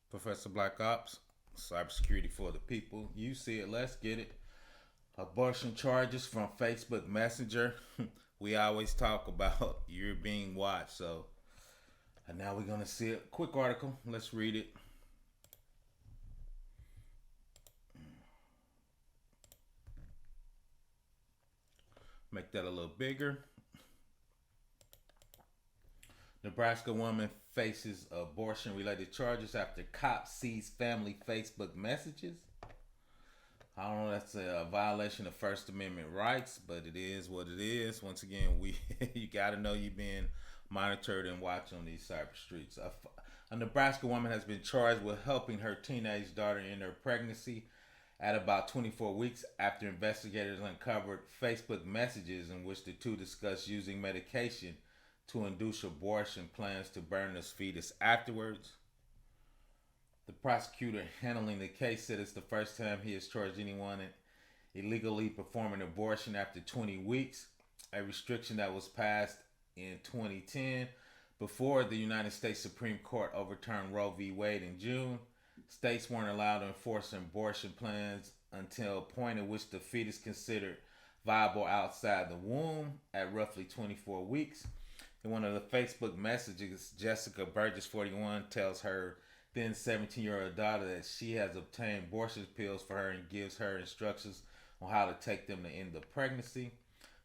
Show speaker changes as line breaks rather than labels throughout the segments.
Professor Black Ops, cybersecurity for the people. You see it, let's get it. Abortion charges from Facebook Messenger. We always talk about you're being watched, so and now we're gonna see a quick article. Let's read it. Make that a little bigger. Nebraska woman faces abortion related charges after cops seize family Facebook messages. I don't know. That's a violation of First Amendment rights, but it is what it is. Once again, we you got to know you're being monitored and watched on these cyber streets. A Nebraska woman has been charged with helping her teenage daughter in her pregnancy at about 24 weeks after investigators uncovered Facebook messages in which the two discussed using medication to induce abortion plans to burn the fetus afterwards. The prosecutor handling the case said it's the first time he has charged anyone in illegally performing abortion after 20 weeks, a restriction that was passed in 2010 before the United States Supreme Court overturned Roe v. Wade in June. States weren't allowed to enforce abortion plans until a point at which the fetus considered viable outside the womb at roughly 24 weeks. In one of the Facebook messages, Jessica Burgess, 41, tells her then 17-year-old daughter that she has obtained abortion pills for her and gives her instructions on how to take them to end the pregnancy.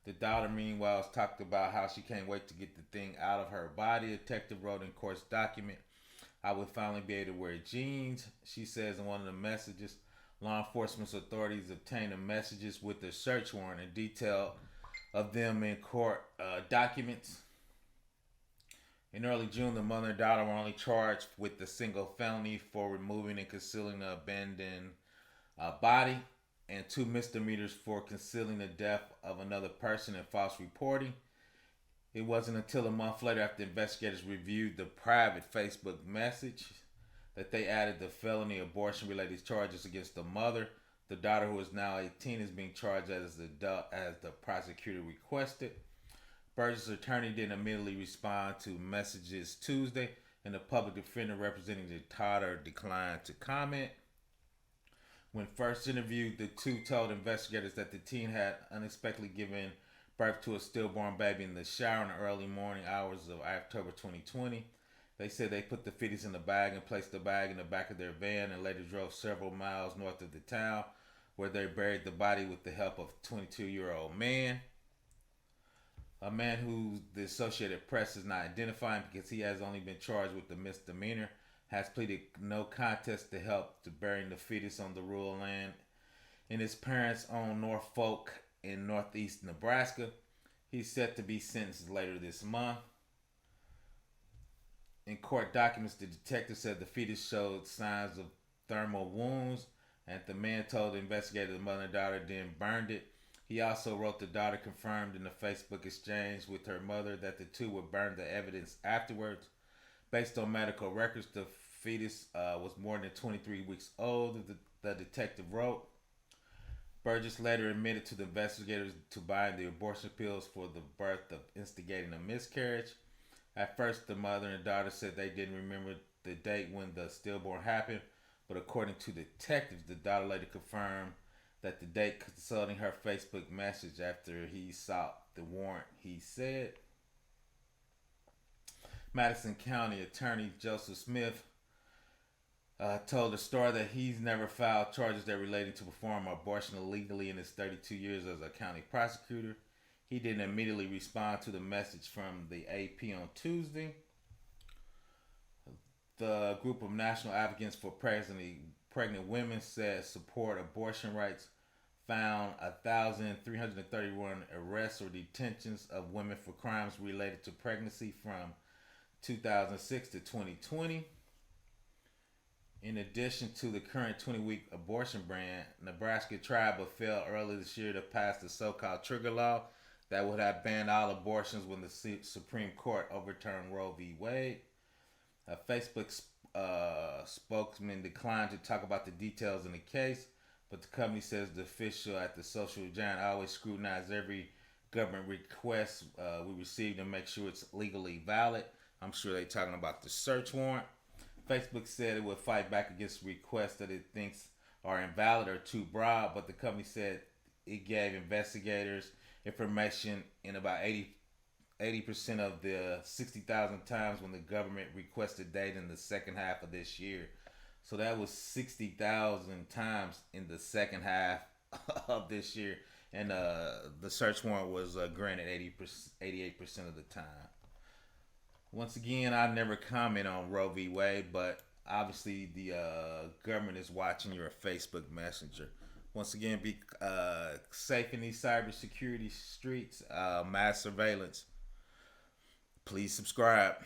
The daughter, meanwhile, has talked about how she can't wait to get the thing out of her body. A detective wrote in court's document, "I would finally be able to wear jeans," she says in one of the messages. Law enforcement authorities obtained the messages with a search warrant and detail of them in court documents. In early June, the mother and daughter were only charged with the single felony for removing and concealing the abandoned body and two misdemeanors for concealing the death of another person and false reporting. It wasn't until a month later, after investigators reviewed the private Facebook message, that they added the felony abortion related charges against the mother. The daughter, who is now 18, is being charged as the prosecutor requested. Burgess' attorney didn't immediately respond to messages Tuesday, and the public defender representing the daughter declined to comment. When first interviewed, the two told investigators that the teen had unexpectedly given birth to a stillborn baby in the shower in the early morning hours of October 2020. They said they put the fetus in the bag and placed the bag in the back of their van and later drove several miles north of the town where they buried the body with the help of a 22-year-old man. A man who the Associated Press is not identifying because he has only been charged with the misdemeanor has pleaded no contest to help to burying the fetus on the rural land in his parents' own Norfolk in northeast Nebraska. He's set to be sentenced later this month. In court documents, the detective said the fetus showed signs of thermal wounds and the man told the investigator the mother and daughter then burned it. He also wrote the daughter confirmed in a Facebook exchange with her mother that the two would burn the evidence afterwards. Based on medical records, the fetus was more than 23 weeks old, the detective wrote. Burgess later admitted to the investigators to buying the abortion pills for the birth of instigating a miscarriage. At first, the mother and daughter said they didn't remember the date when the stillborn happened, but according to detectives, the daughter later confirmed that the date consulting her Facebook message after he sought the warrant. He said, Madison County Attorney Joseph Smith told the Star that he's never filed charges that related to performing abortion illegally in his 32 years as a county prosecutor. He didn't immediately respond to the message from the AP on Tuesday. The group of national advocates for pregnant women said support abortion rights found 1,331 arrests or detentions of women for crimes related to pregnancy from 2006 to 2020. In addition to the current 20-week abortion ban, Nebraska tried but failed earlier this year to pass the so-called trigger law that would have banned all abortions when the Supreme Court overturned Roe v. Wade. A Facebook spokesman declined to talk about the details in the case, but the company says the official at the social giant always scrutinizes every government request we receive to make sure it's legally valid. I'm sure they're talking about the search warrant. Facebook said it would fight back against requests that it thinks are invalid or too broad, but the company said it gave investigators information in about 80% of the 60,000 times when the government requested data in the second half of this year. So that was 60,000 times in the second half of this year. And the search warrant was granted 88% of the time. Once again, I never comment on Roe v. Wade, but obviously the government is watching your Facebook Messenger. Once again, be safe in these cybersecurity streets. Mass surveillance. Please subscribe.